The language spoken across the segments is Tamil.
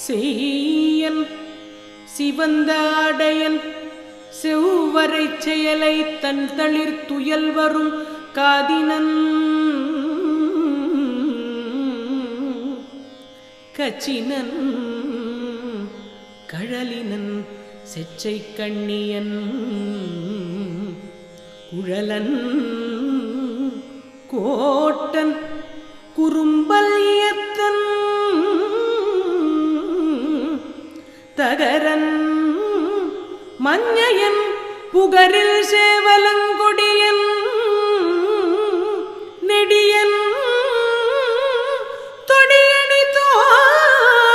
செய்யன் சிவந்தாடையன் செவ்வரை செயலை தன் தளிர் துயல் வரும் காதினன் கச்சினன் கழலினன் செச்சை கண்ணியன் குழலன் கோட்டன் குறும்பல் இயத்தன் தகரன் மஞ்சயன் புகரில் சேவலங்கொடியன் நெடியன் தொடியணி தோழல்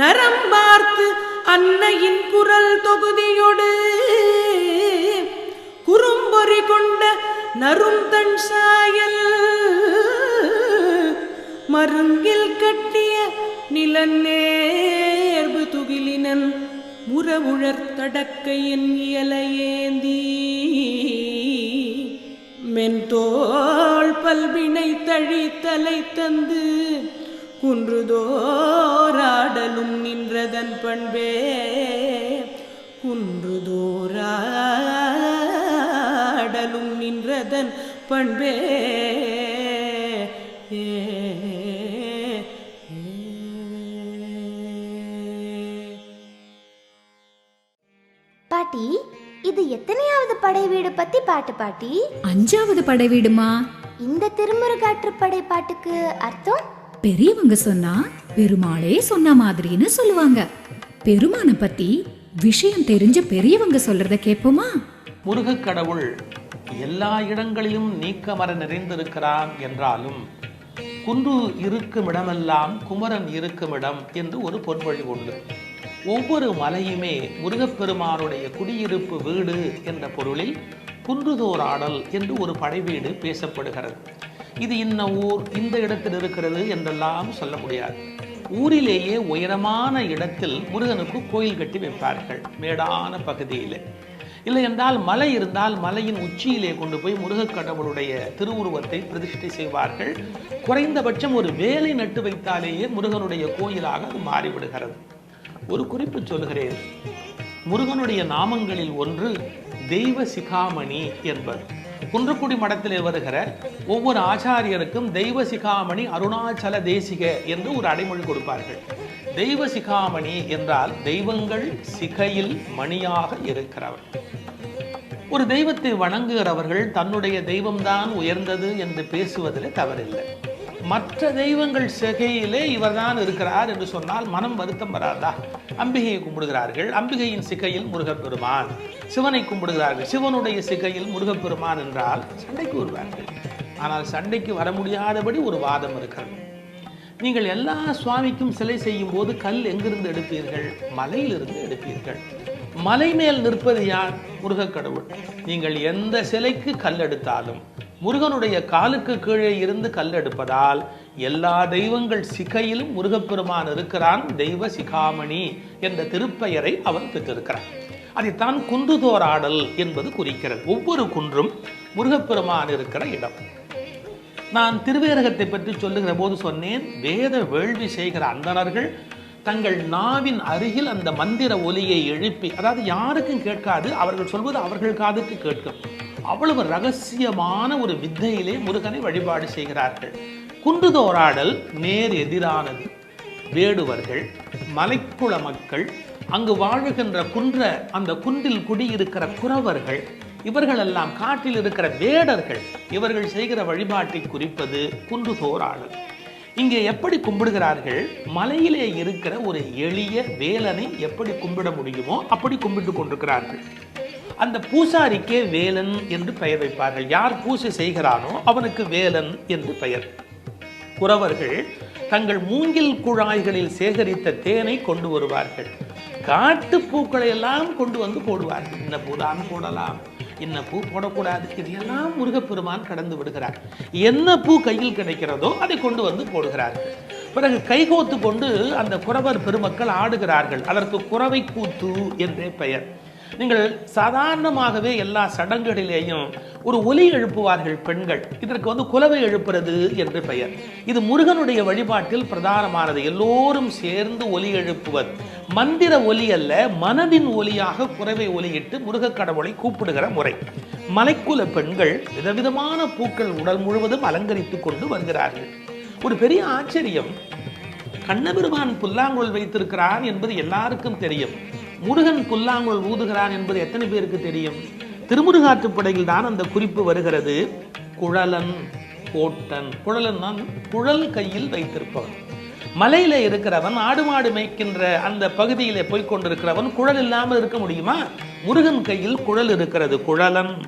நரம்பார்த்து அன்னையின் குரல் தொகுதியோடு குறும்பொறி கொண்ட நறுந்தன் சாயல் மருங்கில் கட்டிய நிலநேர்பு துகிலினன் முரவுழற் தடக்கையின் இயலையேந்தி மென்தோள் பல்வினை தழி தலை தந்து குன்றுதோராடலும் நின்றதன் பண்பே குன்றுதோராடலும் நின்றதன் பண்பே. பாட்டி, இது எத்தனையாவது படை வீடு பத்தி பாட்டு பாட்டி? 5வது படை வீடுமா? இந்த திருமுருகாற்று படை பாட்டுக்கு அர்த்தம் பெரியவங்க சொன்னா பெருமாளே சொன்ன மாதிரின்னு சொல்லுவாங்க. பெருமான பத்தி விஷயம் தெரிஞ்ச பெரியவங்க சொல்றத கேட்போமா? முருகக் கடவுள் எல்லா இடங்களிலும் நீக்கமர நிறைந்திருக்கிறான் என்றாலும் குன்று இருக்கும் இடமெல்லாம் குமரன் இருக்கும் இடம் என்று ஒரு பொன்மொழி உண்டு. ஒவ்வொரு மலையுமே முருகப்பெருமானுடைய குடியிருப்பு வீடு என்ற பொருளில் குன்றுதோராடல் என்று ஒரு படை வீடு பேசப்படுகிறது. இது இன்ன ஊர், இந்த இடத்தில் இருக்கிறது என்றெல்லாம் சொல்ல முடியாது. ஊரிலேயே உயரமான இடத்தில் முருகனுக்கு கோயில் கட்டி வைப்பார்கள், மேடான பகுதியில். இல்லை என்றால் மலை இருந்தால் மலையின் உச்சியிலே கொண்டு போய் முருகக் கடவுளுடைய திருவுருவத்தை பிரதிஷ்டை செய்வார்கள். குறைந்தபட்சம் ஒரு வேலை நட்டு வைத்தாலேயே முருகனுடைய கோயிலாக அது மாறிவிடுகிறது. ஒரு குறிப்பு சொல்கிறேன். முருகனுடைய நாமங்களில் ஒன்று தெய்வ சிகாமணி என்பது. குன்றக்குடி மடத்திலே வருகிற ஒவ்வொரு ஆச்சாரியருக்கும் தெய்வ சிகாமணி அருணாச்சல தேசிக என்று ஒரு அடைமொழி கொடுப்பார்கள். தெய்வ சிகாமணி என்றால் தெய்வங்கள் சிகையில் மணியாக இருக்கிறவர். ஒரு தெய்வத்தை வணங்குகிறவர்கள் தன்னுடைய தெய்வம்தான் உயர்ந்தது என்று பேசுவதில் தவறில்லை. மற்ற தெய்வங்கள் சிகையிலே இவர்தான் இருக்கிறார் என்று சொன்னால் மனம் வருத்தம் வராதா? அம்பிகையை கும்பிடுகிறார்கள், அம்பிகையின் சிகையில் முருகப்பெருமான். சிவனை கும்பிடுகிறார்கள், சிவனுடைய சிகையில் முருகப்பெருமான் என்றால் சண்டைக்கு வருவார்கள். ஆனால் சண்டைக்கு வர முடியாதபடி ஒரு வாதம் இருக்கிறது. நீங்கள் எல்லா சுவாமிக்கும் சிலை செய்யும் போது கல் எங்கிருந்து எடுப்பீர்கள்? மலையிலிருந்து எடுப்பீர்கள். மலை மேல் நிற்பது யார்? முருகக் கடவுள். நீங்கள் எந்த சிலைக்கு கல் எடுத்தாலும் முருகனுடைய காலுக்கு கீழே இருந்து கல் எடுப்பதால் எல்லா தெய்வங்கள் சிகையிலும் முருகப்பெருமான் இருக்கிறான். தெய்வ சிகாமணி என்ற திருப்பெயரை அவன் பெற்றிருக்கிறான். அதைத்தான் குன்றுதோராடல் என்பது குறிக்கிறது. ஒவ்வொரு குன்றும் முருகப்பெருமான் இருக்கிற இடம். நான் திருவேரகத்தை பற்றி சொல்லுகிற போது சொன்னேன், வேத வேள்வி செய்கிற அந்தணர்கள் தங்கள் நாவின் அருகில் அந்த மந்திர ஒலியை எழுப்பி, அதாவது யாருக்கும் கேட்காது, அவர்கள் சொல்வது அவர்கள் காதுக்கு கேட்கும். அவ்வளவு ரகசியமான ஒரு வித்தையிலே முருகனை வழிபாடு செய்கிறார்கள். குன்றுதோராடல் நேர் எதிரானது. வேடுவர்கள், மலைக்குள மக்கள், அங்கு வாழுகின்ற அந்த குன்றில் குடியிருக்கிற குறவர்கள், இவர்களெல்லாம் காட்டில் இருக்கிற வேடர்கள், இவர்கள் செய்கிற வழிபாட்டை குறிப்பது குன்றுதோராடல். இங்கே எப்படி கும்பிடுகிறார்கள்? மலையிலே இருக்கிற ஒரு எளிய வேலனை எப்படி கும்பிட முடியுமோ அப்படி கும்பிட்டு கொண்டிருக்கிறார்கள். அந்த பூசாரிக்கே வேலன் என்று பெயர் வைப்பார்கள். யார் பூசை செய்கிறானோ அவனுக்கு வேலன் என்று பெயர். குறவர்கள் தங்கள் மூங்கில் குழாய்களில் சேகரித்த தேனை கொண்டு வருவார்கள். காட்டு பூக்களை எல்லாம் கொண்டு வந்து போடுவார்கள். இன்ன பூதான் போடலாம், இன்ன பூ போடக்கூடாது, இதையெல்லாம் முருகப்பெருமான் கடந்து விடுகிறார். என்ன பூ கையில் கிடைக்கிறதோ அதை கொண்டு வந்து போடுகிறார்கள். பிறகு கைகோத்து கொண்டு அந்த குறவர் பெருமக்கள் ஆடுகிறார்கள். அதற்கு குறவை கூத்து என்றே பெயர். நீங்கள் சாதாரணமாகவே எல்லா சடங்குகளிலேயும் ஒரு ஒலி எழுப்புவார்கள் பெண்கள். இதற்கு குலவை எழுப்புறது என்று பெயர். இது முருகனுடைய வழிபாட்டில் பிரதானமானது. எல்லோரும் சேர்ந்து ஒலி எழுப்புவது. மந்திர ஒலி அல்ல, மனதின் ஒலியாக குரவை ஒலியிட்டு முருகக் கடவுளை கூப்பிடுகிற முறை. மலைக்குல பெண்கள் விதவிதமான பூக்கள் உடல் முழுவதும் அலங்கரித்துக் கொண்டு வருகிறார்கள். ஒரு பெரிய ஆச்சரியம், கண்ணபெருமான் புல்லாங்குழல் வைத்திருக்கிறான் என்பது எல்லாருக்கும் தெரியும். முருகன் புல்லாங்குழல் ஊதுகிறான் என்பது எத்தனை பேருக்கு தெரியும்? திருமுருகாற்றுப்படையில் தான் அந்த குறிப்பு வருகிறது. குழலன் கோட்டன். குழலன் தான் குழல் கையில் வைத்திருப்பவன். மலையில இருக்கிறவன், ஆடு மாடு மேய்க்கின்ற அந்த பகுதியிலே போய்கொண்டிருக்கிறவன் குழல் இல்லாமல் இருக்க முடியுமா? முருகன் கையில் குழல் இருக்கிறது. குழலன்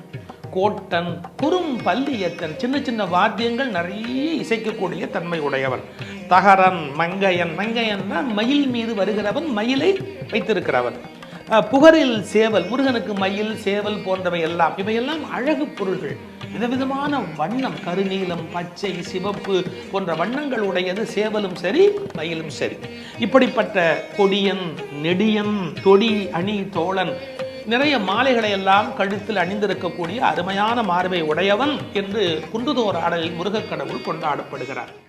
கோட்டன் குறும் பல்லியத்தன். சின்ன சின்ன வாத்தியங்கள் நிறைய இசைக்கக்கூடிய தன்மை உடையவன். தகரன் மங்கையன். மங்கையன் தான் மயில் மீது வருகிறவன், மயிலை வைத்திருக்கிறவன். புகரில் சேவல். முருகனுக்கு மயில் சேவல் போன்றவை எல்லாம், இவையெல்லாம் அழகு பொருள்கள். விதவிதமான வண்ணம், கருநீலம் பச்சை சிவப்பு போன்ற வண்ணங்கள் உடையது சேவலும் சரி மயிலும் சரி. இப்படிப்பட்ட கொடியன் நெடியன் தொடி அணி தோழன், நிறைய மாலைகளை எல்லாம் கழுத்தில் அணிந்திருக்கக்கூடிய அருமையான மார்பை உடையவன் என்று குன்றுதோர் ஆடலில் முருகக் கடவுள் கொண்டாடப்படுகிறார்.